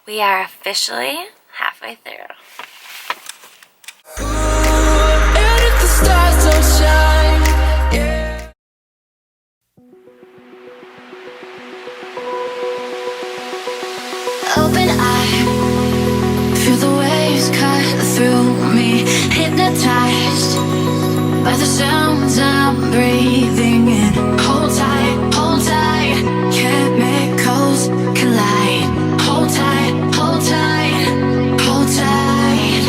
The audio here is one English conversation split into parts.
We are officially halfway through. And if the stars don't shine, yeah. Open eye, feel the waves cut through me, hypnotized by the sounds I'm breathing in. Hold tight, chemicals collide. Hold tight, hold tight, hold tight.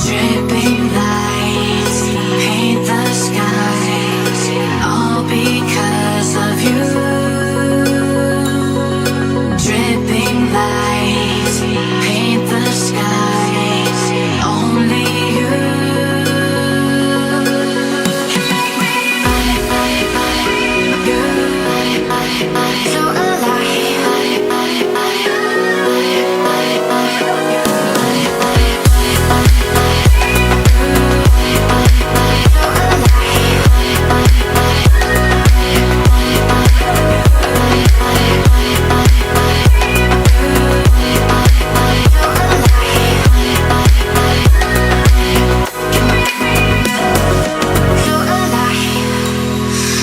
Dripping lights paint the skies, all because of you. Dripping lights paint the skies, only you. So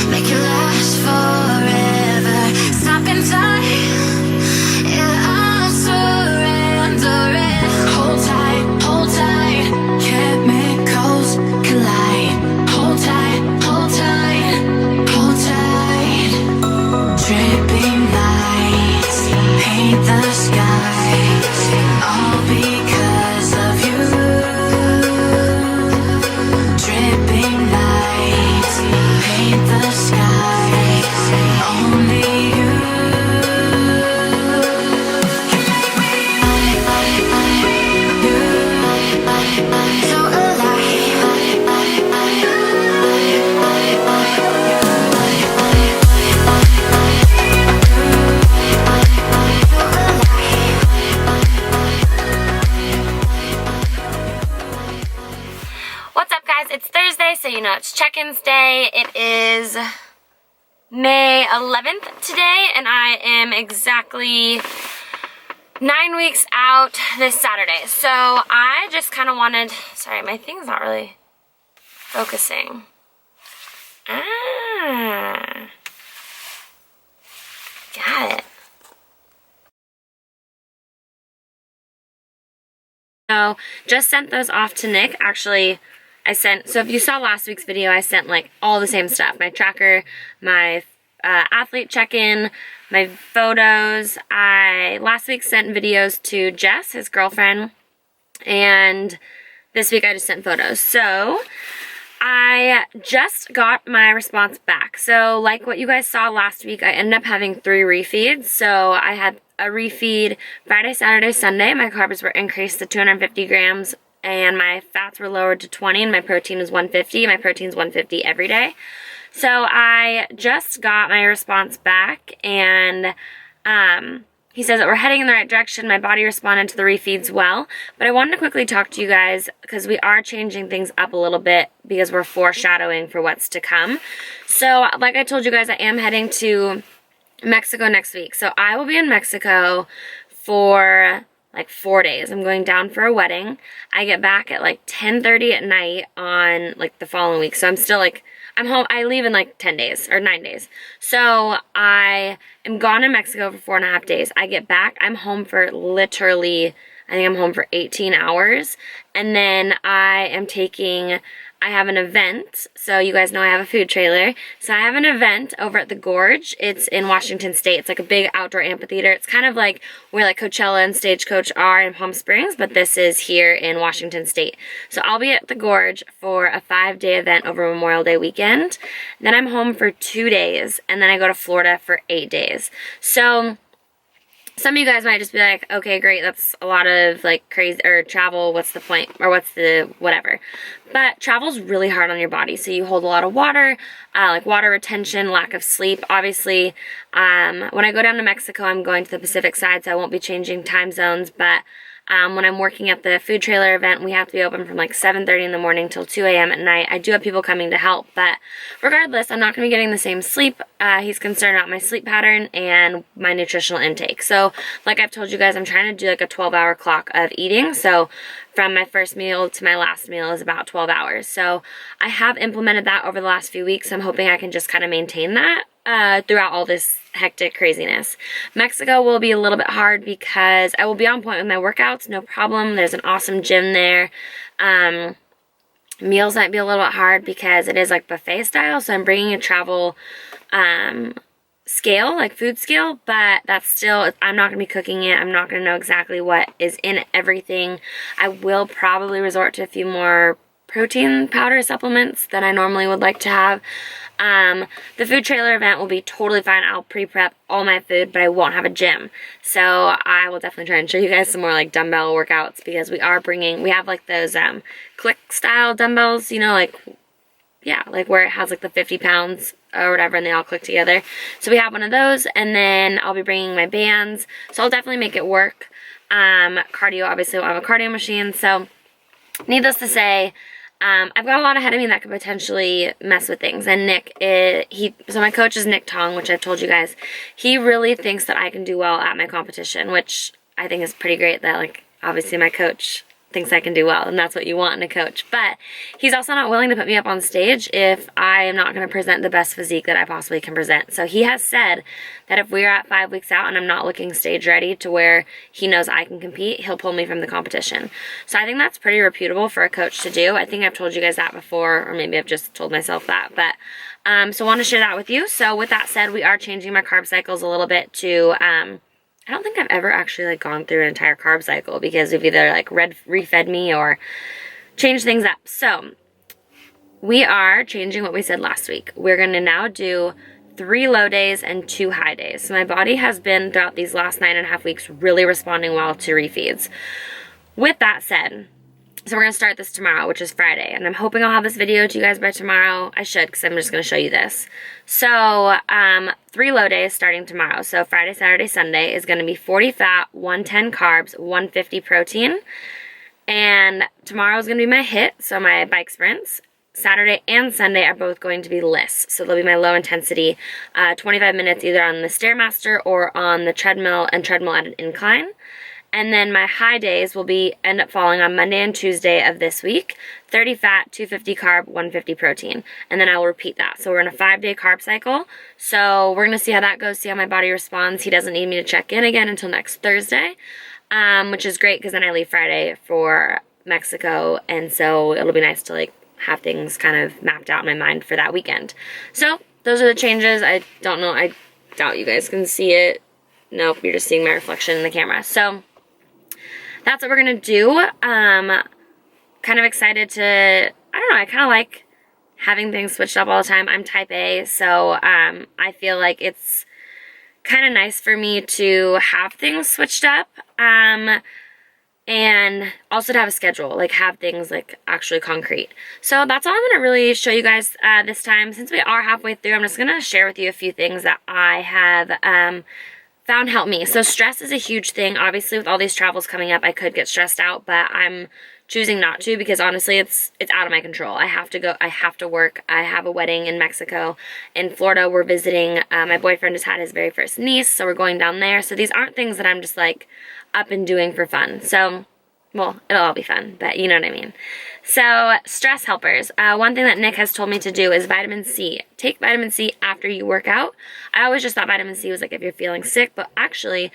make it last forever. Stop in time. Yeah, I'm surrendering. Hold tight, chemicals collide. Hold tight, hold tight, hold tight. Dripping lights paint the skies, all because of you. Dripping lights paint the skies, only you. So What's up, guys? It's Thursday, so you know it's check-ins day. It is May 11th today, and I am exactly 9 weeks out this Saturday. So I just kind of wanted, sorry, my thing's not really focusing. Got it. So just sent those off to Nick. Actually, so if you saw last week's video, I sent like all the same stuff. My tracker, my athlete check-in, my photos. I last week sent videos to Jess, his girlfriend, and this week I just sent photos. So I just got my response back. So like what you guys saw last week, I ended up having 3 refeeds. So I had a refeed Friday, Saturday, Sunday. My carbs were increased to 250 grams and my fats were lowered to 20 and my protein was 150. My protein's 150 every day. So I just got my response back, and he says that we're heading in the right direction. My body responded to the refeeds well, but I wanted to quickly talk to you guys because we are changing things up a little bit because we're foreshadowing for what's to come. So like I told you guys, I am heading to Mexico next week. So I will be in Mexico for like 4 days. I'm going down for a wedding. I get back at like 10:30 at night on like the following week. So I'm still like, I'm home. I leave in like 10 days or 9 days. So I am gone in Mexico for 4.5 days. I get back. I'm home for literally, I think I'm home for 18 hours. And then I have an event. So you guys know I have a food trailer. So I have an event over at the Gorge. It's in Washington State. It's like a big outdoor amphitheater. It's kind of like where like Coachella and Stagecoach are in Palm Springs, but this is here in Washington State. So I'll be at the Gorge for a 5-day event over Memorial Day weekend. Then I'm home for 2 days, and then I go to Florida for 8 days. So some of you guys might just be like, okay, great, that's a lot of like crazy, or travel, what's the point, or what's the whatever. But travel's really hard on your body, so you hold a lot of water, like water retention, lack of sleep. Obviously, when I go down to Mexico, I'm going to the Pacific side, so I won't be changing time zones, but When I'm working at the food trailer event, we have to be open from like 7:30 in the morning till 2 a.m. at night. I do have people coming to help, but regardless, I'm not going to be getting the same sleep. He's concerned about my sleep pattern and my nutritional intake. So like I've told you guys, I'm trying to do like a 12-hour clock of eating. So from my first meal to my last meal is about 12 hours. So I have implemented that over the last few weeks. I'm hoping I can just kind of maintain that throughout all this hectic craziness. Mexico will be a little bit hard because I will be on point with my workouts, no problem. There's an awesome gym there. Meals might be a little bit hard because it is like buffet style, so I'm bringing a travel scale, like food scale, but that's still, I'm not going to be cooking it. I'm not going to know exactly what is in everything. I will probably resort to a few more protein powder supplements than I normally would like to have. The food trailer event will be totally fine. I'll pre-prep all my food, but I won't have a gym. So I will definitely try and show you guys some more like dumbbell workouts, because we have like those click style dumbbells, you know, like, yeah, like where it has like the 50 pounds or whatever and they all click together. So we have one of those, and then I'll be bringing my bands. So I'll definitely make it work. Cardio, obviously I'll have a cardio machine. So needless to say, I've got a lot ahead of me that could potentially mess with things. And Nick, so my coach is Nick Tong, which I've told you guys. He really thinks that I can do well at my competition, which I think is pretty great that, like, obviously my coach thinks I can do well, and that's what you want in a coach. But he's also not willing to put me up on stage if I am not going to present the best physique that I possibly can present. So he has said that if we're at 5 weeks out and I'm not looking stage ready to where he knows I can compete, he'll pull me from the competition. So I think that's pretty reputable for a coach to do. I think I've told you guys that before, or maybe I've just told myself that. But so I want to share that with you. So with that said, we are changing my carb cycles a little bit to I don't think I've ever actually like gone through an entire carb cycle, because we've either like refed me or changed things up. So we are changing what we said last week. We're going to now do 3 low days and 2 high days. So my body has been throughout these last 9.5 weeks really responding well to refeeds. With that said, so we're going to start this tomorrow, which is Friday, and I'm hoping I'll have this video to you guys by tomorrow. I should, because I'm just going to show you this. So 3 low days starting tomorrow. So Friday, Saturday, Sunday is going to be 40 fat, 110 carbs, 150 protein. And tomorrow is going to be my HIIT, so my bike sprints. Saturday and Sunday are both going to be LISS. So they'll be my low intensity, 25 minutes either on the Stairmaster or on the treadmill, and treadmill at an incline. And then my high days will end up falling on Monday and Tuesday of this week. 30 fat, 250 carb, 150 protein. And then I will repeat that. So we're in a 5-day carb cycle. So we're going to see how that goes, see how my body responds. He doesn't need me to check in again until next Thursday, which is great because then I leave Friday for Mexico. And so it'll be nice to like have things kind of mapped out in my mind for that weekend. So those are the changes. I don't know. I doubt you guys can see it. Nope, you're just seeing my reflection in the camera. So that's what we're going to do. Kind of excited to, I don't know, I kind of like having things switched up all the time. I'm type A, so I feel like it's kind of nice for me to have things switched up. And also to have a schedule, like have things like actually concrete. So that's all I'm going to really show you guys this time. Since we are halfway through, I'm just going to share with you a few things that I have found help me. So stress is a huge thing. Obviously, with all these travels coming up, I could get stressed out, but I'm choosing not to, because honestly, it's out of my control. I have to go. I have to work. I have a wedding in Mexico. In Florida, we're visiting. My boyfriend just had his very first niece, so we're going down there. So these aren't things that I'm just like up and doing for fun. So, well, it'll all be fun, but you know what I mean. So, stress helpers. One thing that Nick has told me to do is vitamin C. Take vitamin C after you work out. I always just thought vitamin C was like if you're feeling sick, but actually,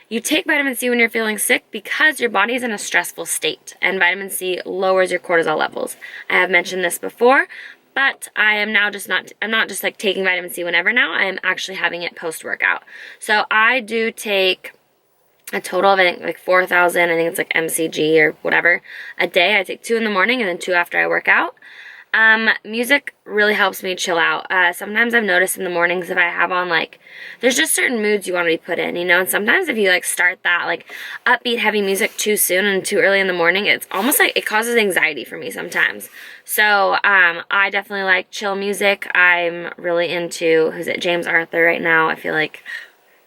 you take vitamin C when you're feeling sick because your body is in a stressful state, and vitamin C lowers your cortisol levels. I have mentioned this before, but I am now I'm not just like taking vitamin C whenever now. I am actually having it post-workout. So, I do take a total of, I think, like 4,000, I think it's like mcg or whatever, a day. I take 2 in the morning and then 2 after I work out. Music really helps me chill out. Sometimes I've noticed in the mornings if I have on like, there's just certain moods you want to be put in, you know, and sometimes if you like start that like upbeat heavy music too soon and too early in the morning, it's almost like it causes anxiety for me sometimes. So, I definitely like chill music. I'm really into, who's it, James Arthur right now. I feel like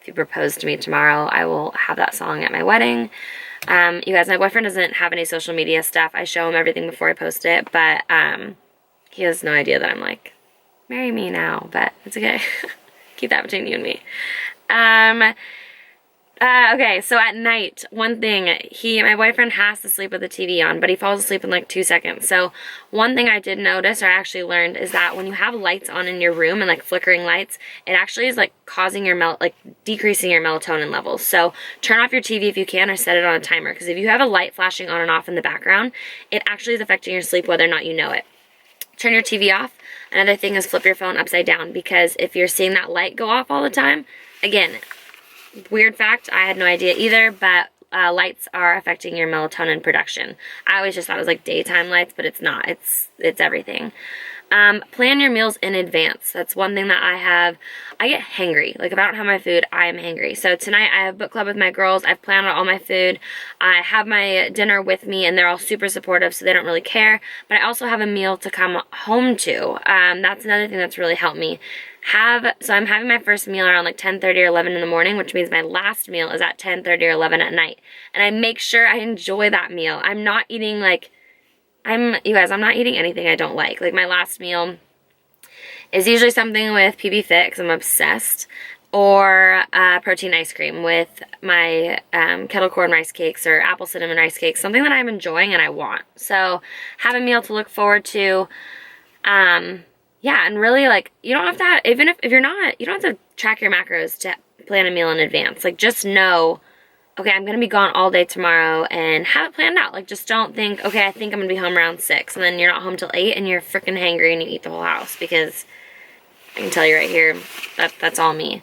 if you propose to me tomorrow, I will have that song at my wedding. You guys, my boyfriend doesn't have any social media stuff. I show him everything before I post it, but he has no idea that I'm like, marry me now, but it's okay. Keep that between you and me. Okay, so at night, one thing, my boyfriend has to sleep with the TV on, but he falls asleep in like 2 seconds. So one thing I did notice, or I actually learned, is that when you have lights on in your room and like flickering lights, it actually is like causing your decreasing your melatonin levels. So turn off your TV if you can, or set it on a timer, because if you have a light flashing on and off in the background, it actually is affecting your sleep whether or not you know it. Turn your TV off. Another thing is flip your phone upside down, because if you're seeing that light go off all the time, again, weird fact, I had no idea either, but lights are affecting your melatonin production. I always just thought it was like daytime lights, but it's not. It's everything. Plan your meals in advance. That's one thing that I get hangry. Like if I don't have my food, I am hangry. So tonight I have book club with my girls. I've planned out all my food. I have my dinner with me, and they're all super supportive, so they don't really care. But I also have a meal to come home to. That's another thing that's really helped me. So I'm having my first meal around like 10:30 or 11 in the morning, which means my last meal is at 10:30 or 11 at night. And I make sure I enjoy that meal. I'm not eating you guys, I'm not eating anything I don't like. Like my last meal is usually something with PB Fit, because I'm obsessed, or protein ice cream with my kettle corn rice cakes or apple cinnamon rice cakes, something that I'm enjoying and I want. So have a meal to look forward to. Yeah, and really, like, you don't have to, even if you're not, you don't have to track your macros to plan a meal in advance. Like, just know, okay, I'm going to be gone all day tomorrow, and have it planned out. Like, just don't think, okay, I think I'm going to be home around 6, and then you're not home till 8, and you're freaking hangry, and you eat the whole house, because I can tell you right here, that's all me.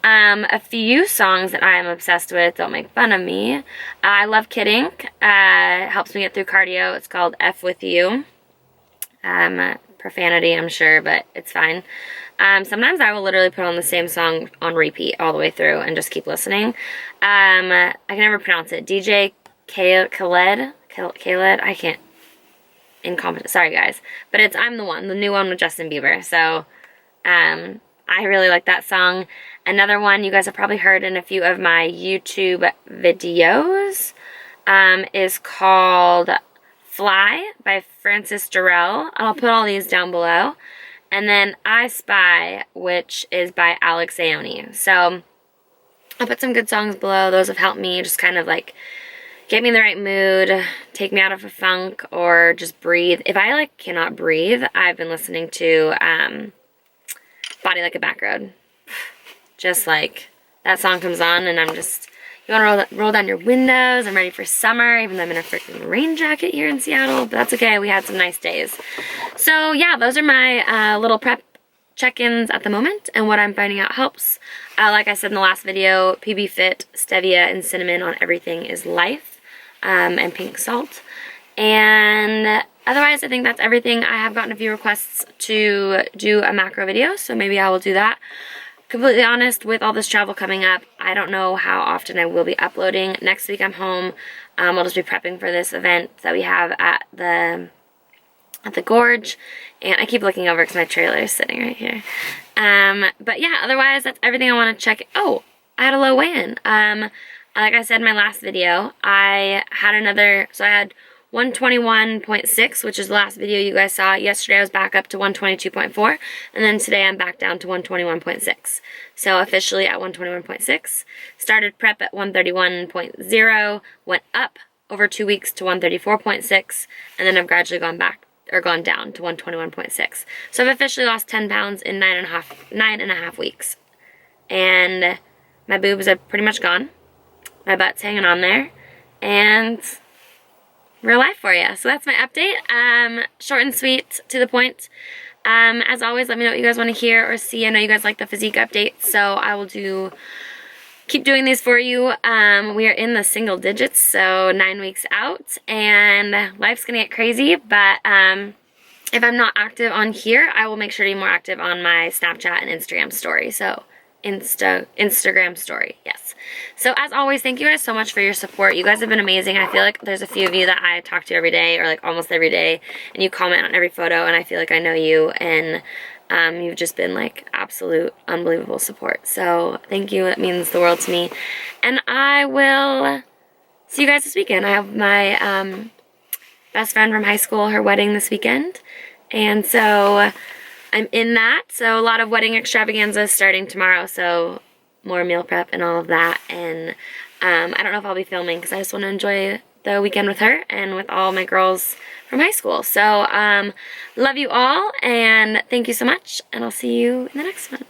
A few songs that I am obsessed with, don't make fun of me. I love Kidding. It helps me get through cardio. It's called F With You. Profanity, I'm sure, but it's fine. Sometimes I will literally put on the same song on repeat all the way through and just keep listening. I can never pronounce it. DJ Khaled, I can't, incompetent, sorry guys. But it's I'm the One, the new one with Justin Bieber. So, I really like that song. Another one you guys have probably heard in a few of my YouTube videos, is called Fly by Francis Durrell. I'll put all these down below. And then I Spy, which is by Alex Aiono. So I'll put some good songs below. Those have helped me just kind of like get me in the right mood, take me out of a funk, or just breathe. If I like cannot breathe, I've been listening to Body Like a Back Road. Just like that song comes on and I'm just, you want to roll down your windows. I'm ready for summer, even though I'm in a freaking rain jacket here in Seattle. But that's okay. We had some nice days. So yeah, those are my little prep check-ins at the moment and what I'm finding out helps. Like I said in the last video, PB Fit, stevia, and cinnamon on everything is life, and pink salt. And otherwise, I think that's everything. I have gotten a few requests to do a macro video, so maybe I will do that. Completely honest, with all this travel coming up, I don't know how often I will be uploading. Next week I'm home. I'll just be prepping for this event that we have at the Gorge. And I keep looking over because my trailer is sitting right here. But yeah, otherwise that's everything I want to check. Oh, I had a low weigh-in. Like I said in my last video, I had 121.6, which is the last video you guys saw. Yesterday I was back up to 122.4, and then today I'm back down to 121.6. So officially at 121.6. Started prep at 131.0, went up over 2 weeks to 134.6, and then I've gradually gone down to 121.6. So I've officially lost 10 pounds in 9.5 weeks. And my boobs are pretty much gone. My butt's hanging on there. And real life for you. So that's my update. Short and sweet, to the point. As always, let me know what you guys want to hear or see. I know you guys like the physique updates, so I will keep doing these for you. We are in the single digits, so 9 weeks out, and life's gonna get crazy, but if I'm not active on here, I will make sure to be more active on my Snapchat and Instagram story. So Instagram story, yes. So as always, thank you guys so much for your support. You guys have been amazing. I feel like there's a few of you that I talk to every day, or like almost every day, and you comment on every photo, and I feel like I know you, and you've just been like absolute unbelievable support. So thank you. It means the world to me. And I will see you guys this weekend. I have my best friend from high school, her wedding this weekend. And so I'm in that. So a lot of wedding extravaganza starting tomorrow. So more meal prep and all of that. And I don't know if I'll be filming because I just want to enjoy the weekend with her and with all my girls from high school. So love you all and thank you so much. And I'll see you in the next one.